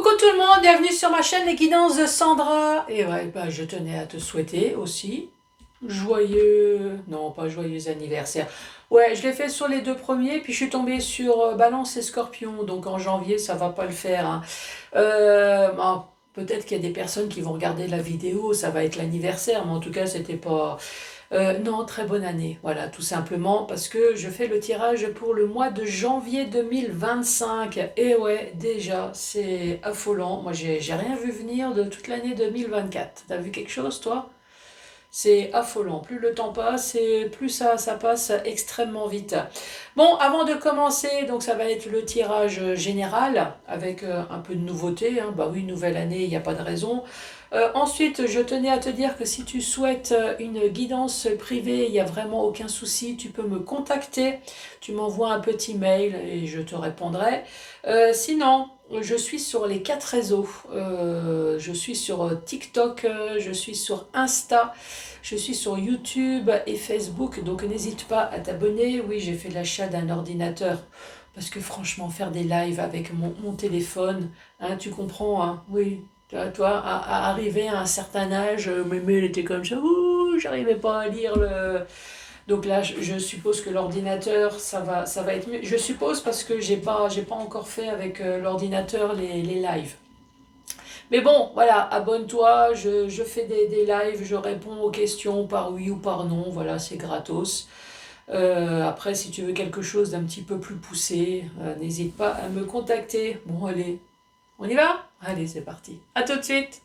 Coucou tout le monde, bienvenue sur ma chaîne Les Guidances de Sandra. Et ouais, je tenais à te souhaiter aussi joyeux... Non, pas joyeux anniversaire. Ouais, je l'ai fait sur les deux premiers, puis je suis tombée sur Balance et Scorpion. Donc en janvier, ça va pas le faire, hein. Bon, peut-être qu'il y a des personnes qui vont regarder la vidéo, ça va être l'anniversaire, mais en tout cas, c'était pas... non, très bonne année, voilà, tout simplement, parce que je fais le tirage pour le mois de janvier 2025. Et ouais, déjà, c'est affolant. Moi, j'ai rien vu venir de toute l'année 2024. T'as vu quelque chose, toi? C'est affolant. Plus le temps passe et plus ça passe extrêmement vite. Bon, avant de commencer, donc ça va être le tirage général avec un peu de nouveauté, hein. Bah oui, nouvelle année, il n'y a pas de raison. Ensuite, je tenais à te dire que si tu souhaites une guidance privée, il n'y a vraiment aucun souci, tu peux me contacter. Tu m'envoies un petit mail et je te répondrai. Sinon, je suis sur les 4 réseaux. Je suis sur TikTok, je suis sur Insta, je suis sur YouTube et Facebook. Donc n'hésite pas à t'abonner. Oui, j'ai fait l'achat d'un ordinateur. Parce que franchement, faire des lives avec mon téléphone, hein, tu comprends, hein, oui. Toi, à arriver à un certain âge, mes mails étaient comme ça, ouh, j'arrivais pas à lire le... Donc là, je suppose que l'ordinateur, ça va être mieux. Je suppose parce que j'ai pas encore fait avec l'ordinateur les lives. Mais bon, voilà, abonne-toi, je fais des lives, je réponds aux questions par oui ou par non, voilà, c'est gratos. Après, si tu veux quelque chose d'un petit peu plus poussé, n'hésite pas à me contacter. Bon, allez, on y va? Allez, c'est parti. À tout de suite.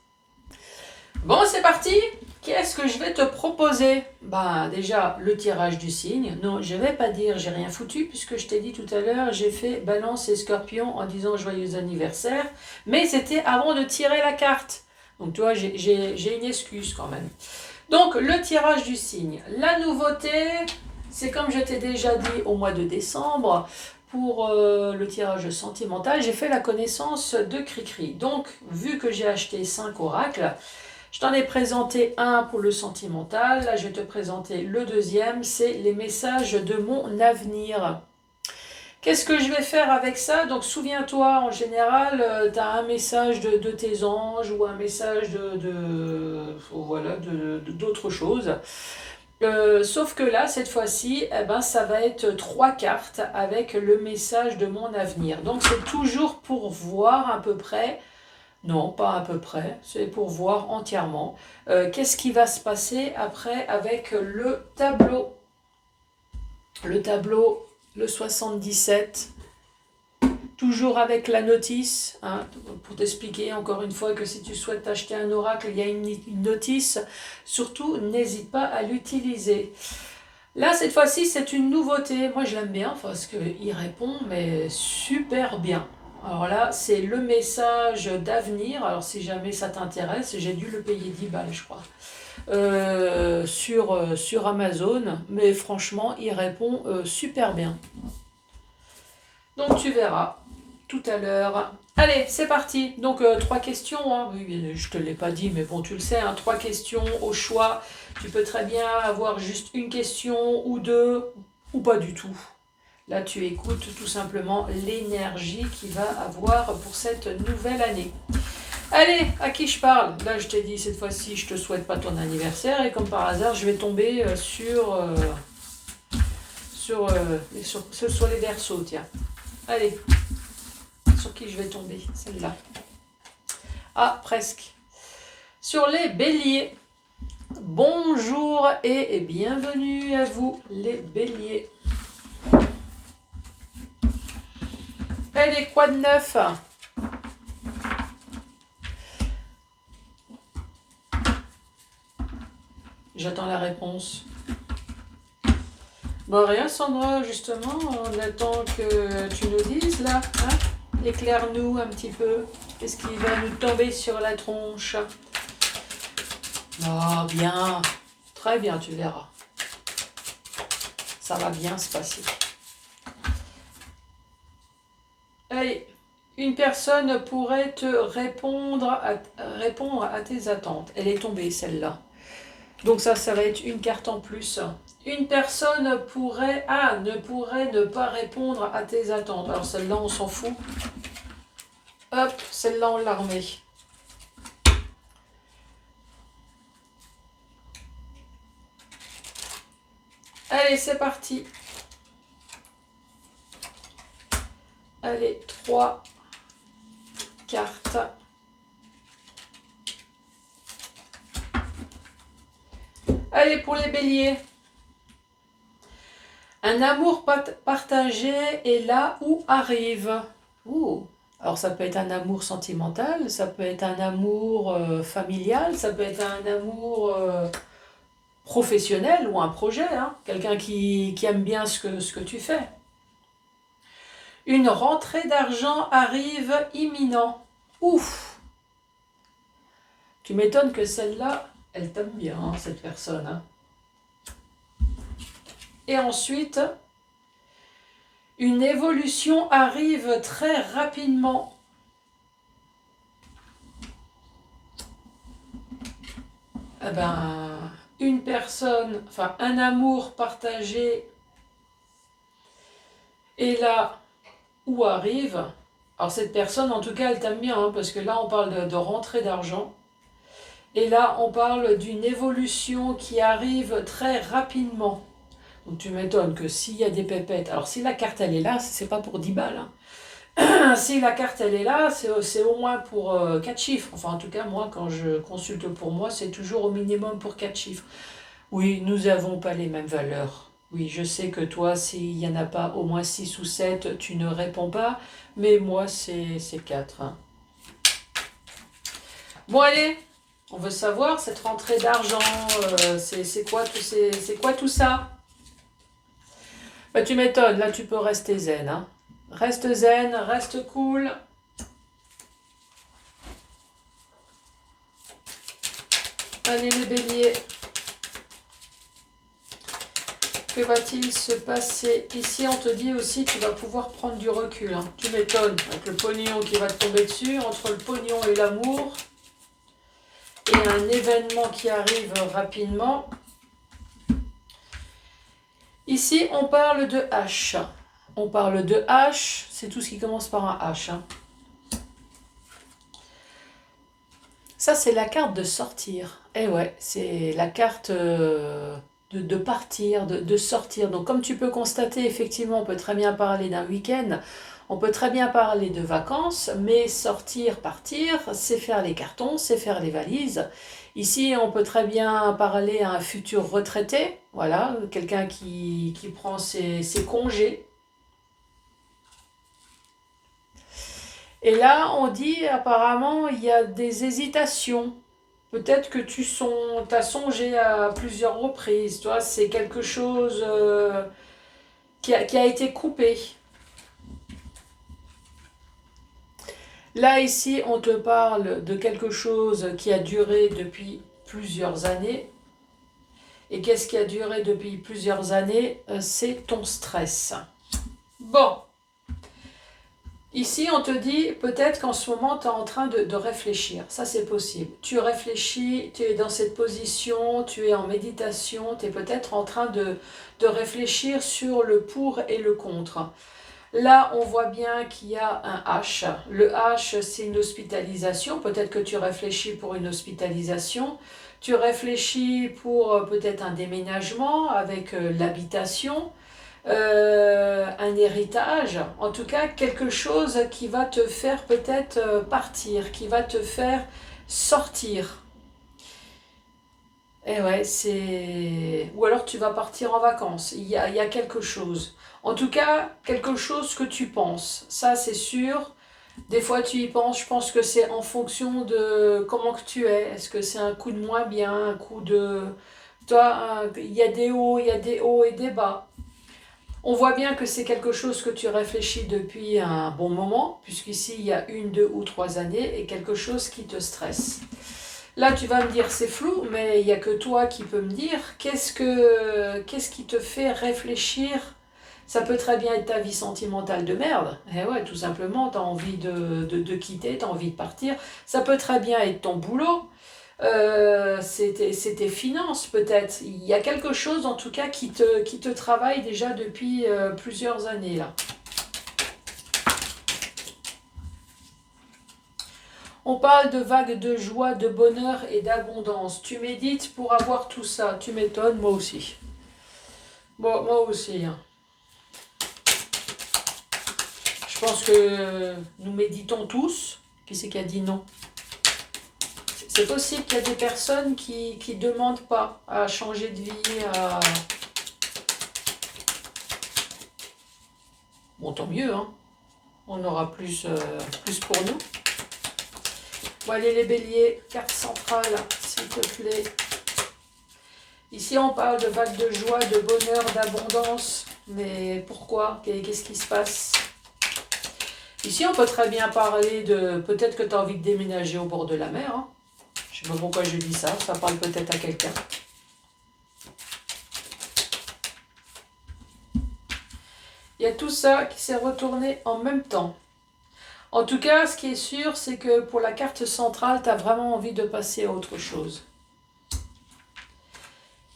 Bon, c'est parti. Qu'est-ce que je vais te proposer? Ben, déjà, le tirage du signe. Non, je vais pas dire j'ai rien foutu, puisque je t'ai dit tout à l'heure, j'ai fait Balance et Scorpion en disant joyeux anniversaire. Mais c'était avant de tirer la carte. Donc, tu vois, j'ai une excuse quand même. Donc, le tirage du signe. La nouveauté, c'est comme je t'ai déjà dit au mois de décembre, pour le tirage sentimental, j'ai fait la connaissance de Cricri. Donc, vu que j'ai acheté 5 oracles, je t'en ai présenté un pour le sentimental. Là, je vais te présenter le deuxième, c'est les messages de mon avenir. Qu'est-ce que je vais faire avec ça? Donc, souviens-toi, en général, tu as un message de tes anges ou un message voilà, d'autres choses. Sauf que là, cette fois-ci, eh ben, ça va être 3 cartes avec le message de mon avenir. Donc, c'est toujours pour voir à peu près, non, pas à peu près, c'est pour voir entièrement qu'est-ce qui va se passer après avec le tableau. Le tableau, le 77. Toujours avec la notice, hein, pour t'expliquer encore une fois que si tu souhaites acheter un oracle, il y a une notice. Surtout, n'hésite pas à l'utiliser. Là, cette fois-ci, c'est une nouveauté. Moi, je l'aime bien parce qu'il répond, mais super bien. Alors là, c'est le message d'avenir. Alors, si jamais ça t'intéresse, j'ai dû le payer 10 balles, je crois, sur Amazon. Mais franchement, il répond super bien. Donc, tu verras tout à l'heure. Allez, c'est parti. Donc, 3 questions, hein. Oui, je te l'ai pas dit, mais bon, tu le sais, hein, 3 questions au choix. Tu peux très bien avoir juste une question ou 2, ou pas du tout. Là, tu écoutes tout simplement l'énergie qu'il va avoir pour cette nouvelle année. Allez, à qui je parle? Là, je t'ai dit, cette fois-ci, je te souhaite pas ton anniversaire. Et comme par hasard, je vais tomber sur les Verseaux, tiens. Allez. Sur qui je vais tomber? Celle-là. Ah, presque. Sur les béliers. Bonjour et bienvenue à vous, les béliers. Allez, quoi de neuf? J'attends la réponse. Bon, rien, Sandra, justement, on attend que tu nous dises, là, hein? Éclaire-nous un petit peu. Qu'est-ce qui va nous tomber sur la tronche? Oh, bien. Très bien, tu verras. Ça va bien se passer. Allez, une personne pourrait te répondre à tes attentes. Elle est tombée, celle-là. Donc ça va être une carte en plus. Une personne ne pourrait ne pas répondre à tes attentes. Alors celle-là, on s'en fout. Hop, celle-là, on la remet. Allez, c'est parti. Allez, 3 cartes. Allez, pour les béliers. Un amour partagé est là où arrive. Ouh. Alors ça peut être un amour sentimental, ça peut être un amour familial, ça peut être un amour professionnel ou un projet. Hein. Quelqu'un qui aime bien ce que tu fais. Une rentrée d'argent arrive imminent. Ouf. Tu m'étonnes que celle-là, elle t'aime bien, hein, cette personne. Hein. Et ensuite, une évolution arrive très rapidement. Eh ben, une personne, enfin un amour partagé est là où arrive. Alors cette personne, en tout cas, elle t'aime bien, hein, parce que là, on parle de rentrée d'argent. Et là, on parle d'une évolution qui arrive très rapidement. Donc tu m'étonnes que s'il y a des pépettes, alors si la carte elle est là, c'est pas pour 10 balles. Hein. Si la carte elle est là, c'est au moins pour 4 chiffres. Enfin en tout cas moi quand je consulte pour moi, c'est toujours au minimum pour 4 chiffres. Oui, nous n'avons pas les mêmes valeurs. Oui, je sais que toi, s'il n'y en a pas au moins 6 ou 7, tu ne réponds pas. Mais moi, c'est 4. Hein. Bon allez, on veut savoir cette rentrée d'argent, c'est quoi tout ça? Bah, tu m'étonnes, là tu peux rester zen. Hein. Reste zen, reste cool. Allez les béliers. Que va-t-il se passer? Ici on te dit aussi tu vas pouvoir prendre du recul. Hein. Tu m'étonnes, avec le pognon qui va te tomber dessus, entre le pognon et l'amour. Et un événement qui arrive rapidement. Ici, on parle de H. On parle de H, c'est tout ce qui commence par un H. Hein. Ça, c'est la carte de sortir. Eh ouais, c'est la carte de partir, de sortir. Donc, comme tu peux constater, effectivement, on peut très bien parler d'un week-end, on peut très bien parler de vacances, mais sortir, partir, c'est faire les cartons, c'est faire les valises. Ici, on peut très bien parler à un futur retraité, voilà, quelqu'un qui prend ses congés. Et là, on dit apparemment, il y a des hésitations. Peut-être que tu as songé à plusieurs reprises, toi, c'est quelque chose qui a été coupé. Là, ici, on te parle de quelque chose qui a duré depuis plusieurs années. Et qu'est-ce qui a duré depuis plusieurs années? C'est ton stress. Bon. Ici, on te dit peut-être qu'en ce moment, tu es en train de réfléchir. Ça, c'est possible. Tu réfléchis, tu es dans cette position, tu es en méditation, tu es peut-être en train de réfléchir sur le pour et le contre. Là, on voit bien qu'il y a un H. Le H, c'est une hospitalisation. Peut-être que tu réfléchis pour une hospitalisation. Tu réfléchis pour peut-être un déménagement avec l'habitation. Un héritage, en tout cas quelque chose qui va te faire peut-être partir, qui va te faire sortir. Et ouais, c'est... Ou alors tu vas partir en vacances, il y a quelque chose. En tout cas, quelque chose que tu penses, ça c'est sûr. Des fois tu y penses, je pense que c'est en fonction de comment que tu es. Est-ce que c'est un coup de moins bien, un coup de... Toi, il y a des hauts, il y a des hauts et des bas. On voit bien que c'est quelque chose que tu réfléchis depuis un bon moment, puisqu'ici il y a 1, 2 ou 3 années, et quelque chose qui te stresse. Là, tu vas me dire c'est flou, mais il n'y a que toi qui peux me dire qu'est-ce qui te fait réfléchir. Ça peut très bien être ta vie sentimentale de merde. Eh ouais, tout simplement, tu as envie de quitter, tu as envie de partir. Ça peut très bien être ton boulot. C'est tes finances peut-être. Il y a quelque chose en tout cas qui te travaille déjà depuis plusieurs années là. On parle de vagues de joie, de bonheur et d'abondance. Tu médites pour avoir tout ça. Tu m'étonnes, moi aussi. Bon, moi aussi. Hein. Je pense que nous méditons tous. Qui c'est qui a dit non? C'est possible qu'il y a des personnes qui ne demandent pas à changer de vie. Bon, tant mieux. Hein. On aura plus pour nous. Bon, allez les béliers, carte centrale, s'il te plaît. Ici, on parle de vagues de joie, de bonheur, d'abondance. Mais pourquoi? Qu'est-ce qui se passe? Ici, on peut très bien parler de... Peut-être que tu as envie de déménager au bord de la mer. Hein. Je ne sais pas pourquoi je dis ça. Ça parle peut-être à quelqu'un. Il y a tout ça qui s'est retourné en même temps. En tout cas, ce qui est sûr, c'est que pour la carte centrale, tu as vraiment envie de passer à autre chose.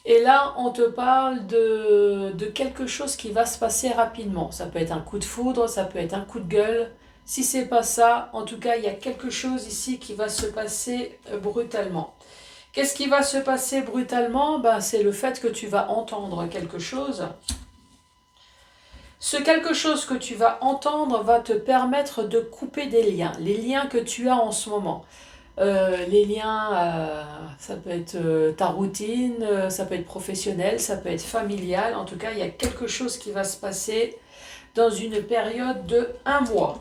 Et là, on te parle de quelque chose qui va se passer rapidement. Ça peut être un coup de foudre, ça peut être un coup de gueule. Si c'est pas ça, en tout cas, il y a quelque chose ici qui va se passer brutalement. Qu'est-ce qui va se passer brutalement? Ben, c'est le fait que tu vas entendre quelque chose. Ce quelque chose que tu vas entendre va te permettre de couper des liens, les liens que tu as en ce moment. Les liens, ça peut être ta routine, ça peut être professionnel, ça peut être familial. En tout cas, il y a quelque chose qui va se passer dans une période de 1 mois.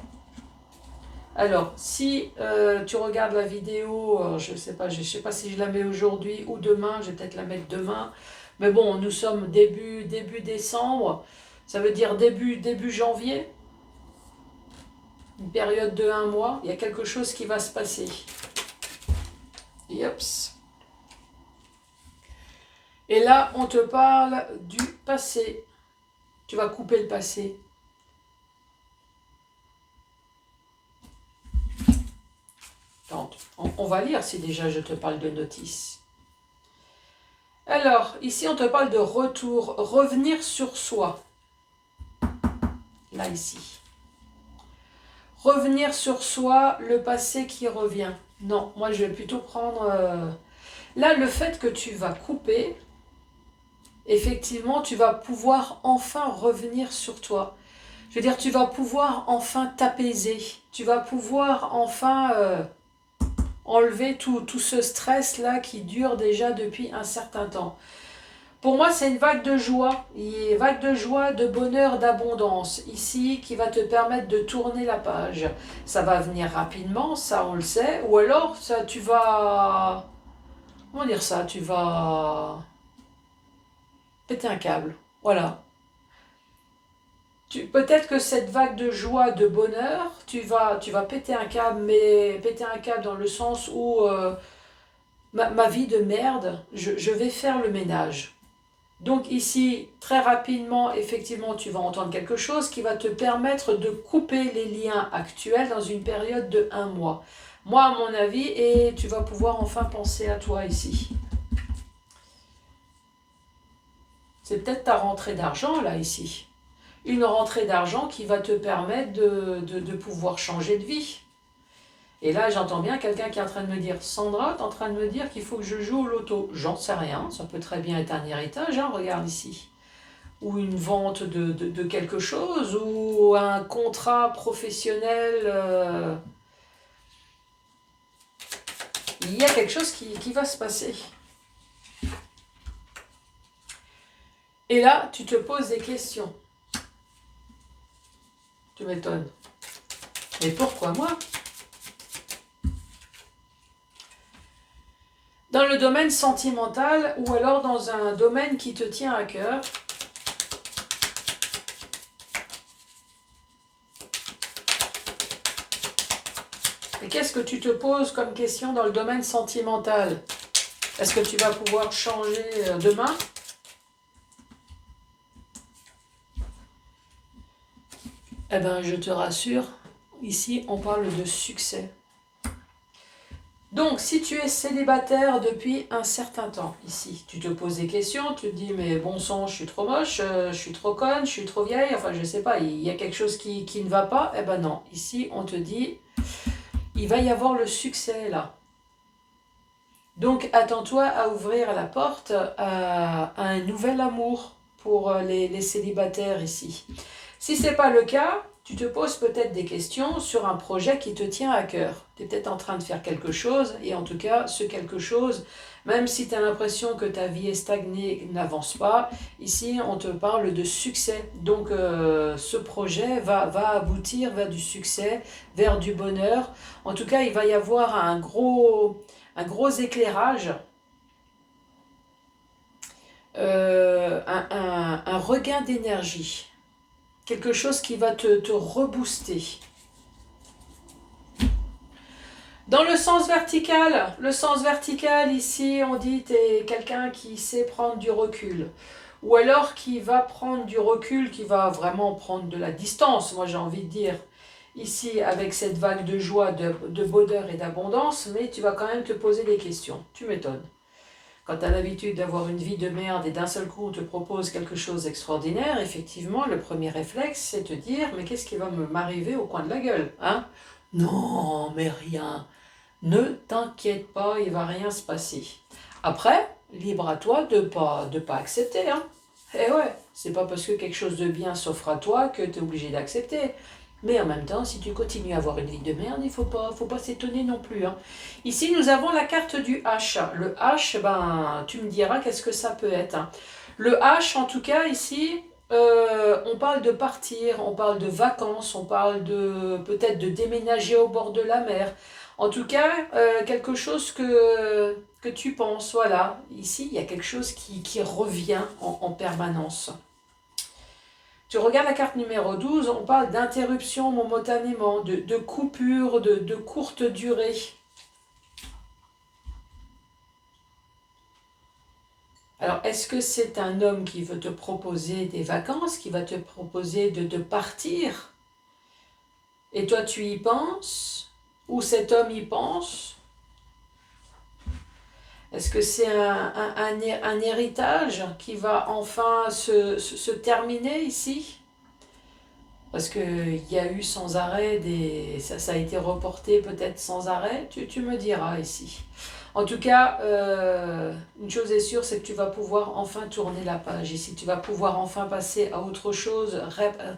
Alors, si tu regardes la vidéo, je ne sais pas si je la mets aujourd'hui ou demain, je vais peut-être la mettre demain. Mais bon, nous sommes début décembre, ça veut dire début janvier. Une période de 1 mois, il y a quelque chose qui va se passer. Yops. Et là, on te parle du passé. Tu vas couper le passé. On va lire si déjà je te parle de notice. Alors, ici, on te parle de retour, revenir sur soi. Là, ici. Revenir sur soi, le passé qui revient. Non, moi, je vais plutôt prendre... Là, le fait que tu vas couper, effectivement, tu vas pouvoir enfin revenir sur toi. Je veux dire, tu vas pouvoir enfin t'apaiser. Tu vas pouvoir enfin enlever tout ce stress-là qui dure déjà depuis un certain temps. Pour moi, c'est une vague de joie, une vague de joie, de bonheur, d'abondance, ici, qui va te permettre de tourner la page. Ça va venir rapidement, ça on le sait, ou alors ça, tu vas... Comment dire ça? Tu vas péter un câble, voilà. Peut-être que cette vague de joie, de bonheur, tu vas péter un câble, mais péter un câble dans le sens où ma vie de merde, je vais faire le ménage. Donc ici, très rapidement, effectivement, tu vas entendre quelque chose qui va te permettre de couper les liens actuels dans une période de 1 mois. Moi, à mon avis, et tu vas pouvoir enfin penser à toi ici. C'est peut-être ta rentrée d'argent, là, ici. Une rentrée d'argent qui va te permettre de pouvoir changer de vie. Et là, j'entends bien quelqu'un qui est en train de me dire « Sandra, tu es en train de me dire qu'il faut que je joue au loto. » J'en sais rien, ça peut très bien être un héritage, hein, regarde ici. Ou une vente de quelque chose, ou un contrat professionnel. Il y a quelque chose qui va se passer. Et là, tu te poses des questions. Tu m'étonnes. Mais pourquoi moi ? Dans le domaine sentimental ou alors dans un domaine qui te tient à cœur. Et qu'est-ce que tu te poses comme question dans le domaine sentimental? Est-ce que tu vas pouvoir changer demain? Eh bien, je te rassure, ici, on parle de succès. Donc, si tu es célibataire depuis un certain temps, ici, tu te poses des questions, tu te dis, mais bon sang, je suis trop moche, je suis trop conne, je suis trop vieille, enfin, je sais pas, il y a quelque chose qui ne va pas. Eh ben non, ici, on te dit, il va y avoir le succès là. Donc attends-toi à ouvrir la porte à un nouvel amour pour les célibataires ici. Si ce n'est pas le cas, tu te poses peut-être des questions sur un projet qui te tient à cœur. Tu es peut-être en train de faire quelque chose, et en tout cas, ce quelque chose, même si tu as l'impression que ta vie est stagnée, n'avance pas, ici on te parle de succès. Donc ce projet va aboutir vers du succès, vers du bonheur. En tout cas, il va y avoir un gros éclairage, un regain d'énergie. Quelque chose qui va te rebooster. Dans le sens vertical ici, on dit tu es quelqu'un qui sait prendre du recul. Ou alors qui va prendre du recul, qui va vraiment prendre de la distance, moi j'ai envie de dire. Ici, avec cette vague de joie, de bonheur et d'abondance, mais tu vas quand même te poser des questions. Tu m'étonnes. Quand tu as l'habitude d'avoir une vie de merde et d'un seul coup on te propose quelque chose d'extraordinaire, effectivement, le premier réflexe, c'est de te dire « Mais qu'est-ce qui va m'arriver au coin de la gueule hein ?» Non, mais rien. Ne t'inquiète pas, il ne va rien se passer. Après, libre à toi de pas accepter. Hein. Eh ouais, c'est pas parce que quelque chose de bien s'offre à toi que tu es obligé d'accepter. Mais en même temps, si tu continues à avoir une vie de merde, il faut pas s'étonner non plus. Hein. Ici, nous avons la carte du H. Le H, ben, tu me diras qu'est-ce que ça peut être. Hein. Le H, en tout cas, ici, on parle de partir, on parle de vacances, on parle de peut-être de déménager au bord de la mer. En tout cas, quelque chose que tu penses, voilà. Ici, il y a quelque chose qui revient en permanence. Tu regardes la carte numéro 12, on parle d'interruption momentanément, de coupure, de courte durée. Alors, est-ce que c'est un homme qui veut te proposer des vacances, qui va te proposer de partir? Et toi, tu y penses? Ou cet homme y pense? Est-ce que c'est un héritage qui va enfin se terminer ici? Parce qu'il y a eu sans arrêt ça a été reporté peut-être sans arrêt, tu me diras ici. En tout cas, une chose est sûre, c'est que tu vas pouvoir enfin tourner la page. Ici, tu vas pouvoir enfin passer à autre chose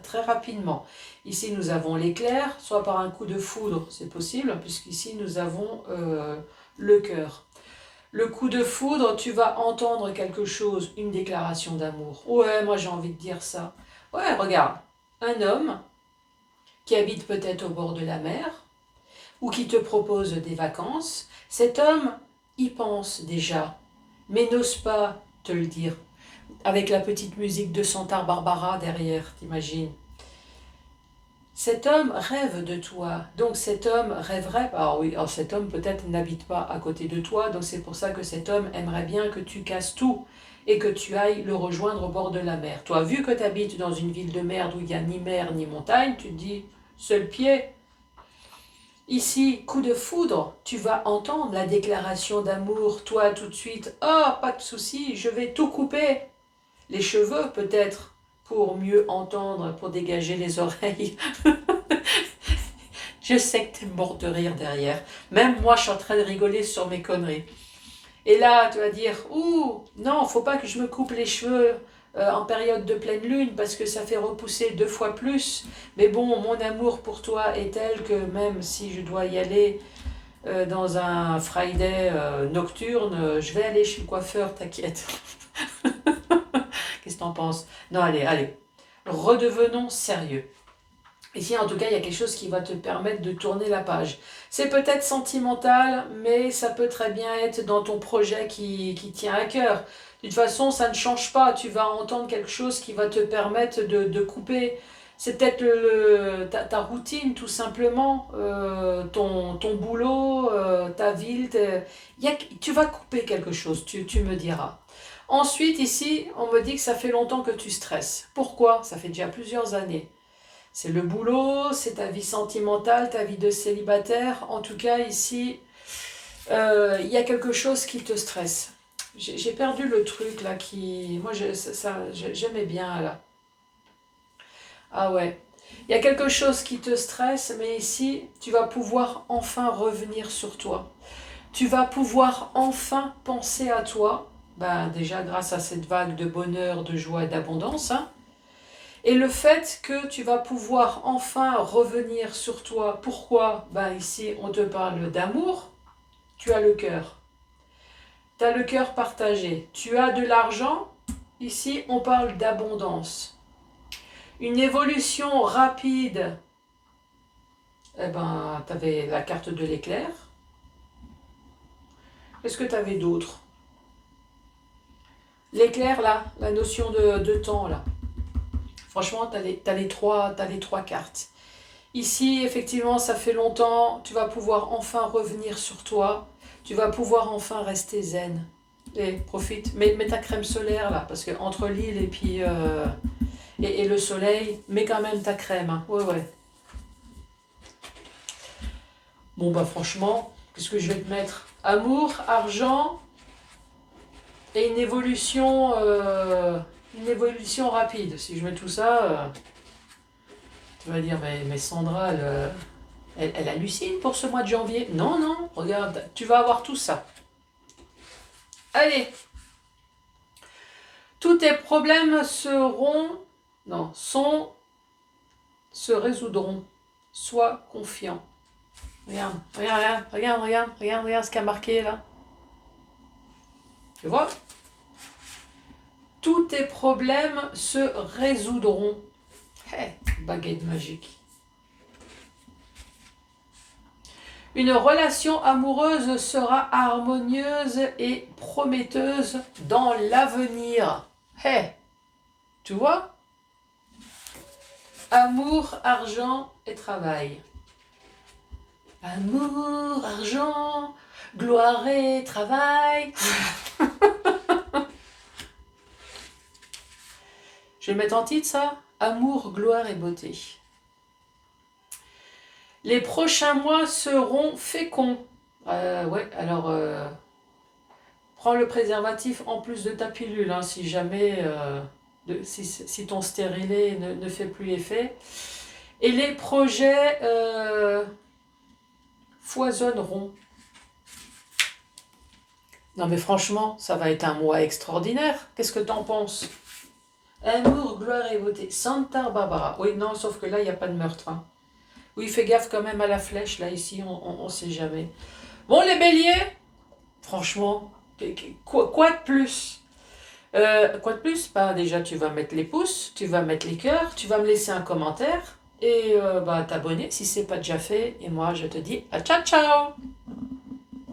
très rapidement. Ici, nous avons l'éclair, soit par un coup de foudre, c'est possible, puisqu'ici, nous avons le cœur. Le coup de foudre, tu vas entendre quelque chose, une déclaration d'amour. Ouais, moi j'ai envie de dire ça. Ouais, regarde, un homme qui habite peut-être au bord de la mer ou qui te propose des vacances, cet homme y pense déjà, mais n'ose pas te le dire. Avec la petite musique de Santa Barbara derrière, t'imagines. Cet homme rêve de toi, donc cet homme rêverait, alors oui, alors cet homme peut-être n'habite pas à côté de toi, donc c'est pour ça que cet homme aimerait bien que tu casses tout et que tu ailles le rejoindre au bord de la mer. Toi, vu que tu habites dans une ville de merde où il n'y a ni mer ni montagne, tu te dis, seul pied. Ici, coup de foudre, tu vas entendre la déclaration d'amour, toi tout de suite, oh, pas de souci, je vais tout couper. Les cheveux peut-être, pour mieux entendre, pour dégager les oreilles. Je sais que tu es mort de rire derrière. Même moi, je suis en train de rigoler sur mes conneries. Et là, tu vas dire, ouh, non, faut pas que je me coupe les cheveux en période de pleine lune parce que ça fait repousser 2 fois plus. Mais bon, mon amour pour toi est tel que même si je dois y aller dans un Friday nocturne, je vais aller chez le coiffeur, t'inquiète. Qu'est-ce que t'en penses? Non, allez, redevenons sérieux. Ici, en tout cas, il y a quelque chose qui va te permettre de tourner la page. C'est peut-être sentimental, mais ça peut très bien être dans ton projet qui tient à cœur. De toute façon, ça ne change pas. Tu vas entendre quelque chose qui va te permettre de couper. C'est peut-être ta routine, tout simplement, ton boulot, ta ville. Tu vas couper quelque chose, tu me diras. Ensuite, ici, on me dit que ça fait longtemps que tu stresses. Pourquoi? Ça fait déjà plusieurs années. C'est le boulot, c'est ta vie sentimentale, ta vie de célibataire. En tout cas, ici, il y a quelque chose qui te stresse. J'ai perdu le truc là qui... Moi, j'aimais bien là. Ah ouais. Il y a quelque chose qui te stresse, mais ici, tu vas pouvoir enfin revenir sur toi. Tu vas pouvoir enfin penser à toi, ben, déjà grâce à cette vague de bonheur, de joie et d'abondance, hein. Et le fait que tu vas pouvoir enfin revenir sur toi. Pourquoi? Ben, ici, on te parle d'amour, tu as le cœur. Tu as le cœur partagé. Tu as de l'argent, ici, on parle d'abondance. Une évolution rapide, eh ben, tu avais la carte de l'éclair. Qu'est-ce que tu avais d'autre? L'éclair, là, la notion de temps, là. Franchement, t'as les trois cartes. Ici, effectivement, ça fait longtemps, tu vas pouvoir enfin revenir sur toi. Tu vas pouvoir enfin rester zen. Et profite, mets ta crème solaire, là, parce que entre l'île et puis... et le soleil, mets quand même ta crème, hein. Ouais, ouais. Bon, bah franchement, qu'est-ce que je vais te mettre? Amour, argent et une évolution rapide. Si je mets tout ça, tu vas dire, mais Sandra, elle hallucine pour ce mois de janvier. Non, non, regarde, tu vas avoir tout ça. Allez, tous tes problèmes se résoudront. Sois confiant. Regarde, regarde, regarde, regarde, regarde, regarde ce qu'il y a marqué là. Tu vois? Tous tes problèmes se résoudront. Hey, baguette magique. Une relation amoureuse sera harmonieuse et prometteuse dans l'avenir. Hey, tu vois? Amour, argent et travail. Amour, argent, gloire et travail. Je vais mettre en titre ça. Amour, gloire et beauté. Les prochains mois seront féconds. Ouais, alors prends le préservatif en plus de ta pilule, hein, si jamais si ton stérilet ne fait plus effet. Et les projets foisonneront. Non mais franchement, ça va être un mois extraordinaire. Qu'est-ce que t'en penses? Amour, gloire et beauté. Santa Barbara. Oui, non, sauf que là, il n'y a pas de meurtre, hein. Oui, fais gaffe quand même à la flèche, là, ici, on sait jamais. Bon, les béliers, franchement, quoi de plus? Quoi de plus? Bah, déjà, tu vas mettre les pouces, tu vas mettre les cœurs, tu vas me laisser un commentaire et bah, t'abonner si c'est pas déjà fait. Et moi, je te dis à ciao, ciao!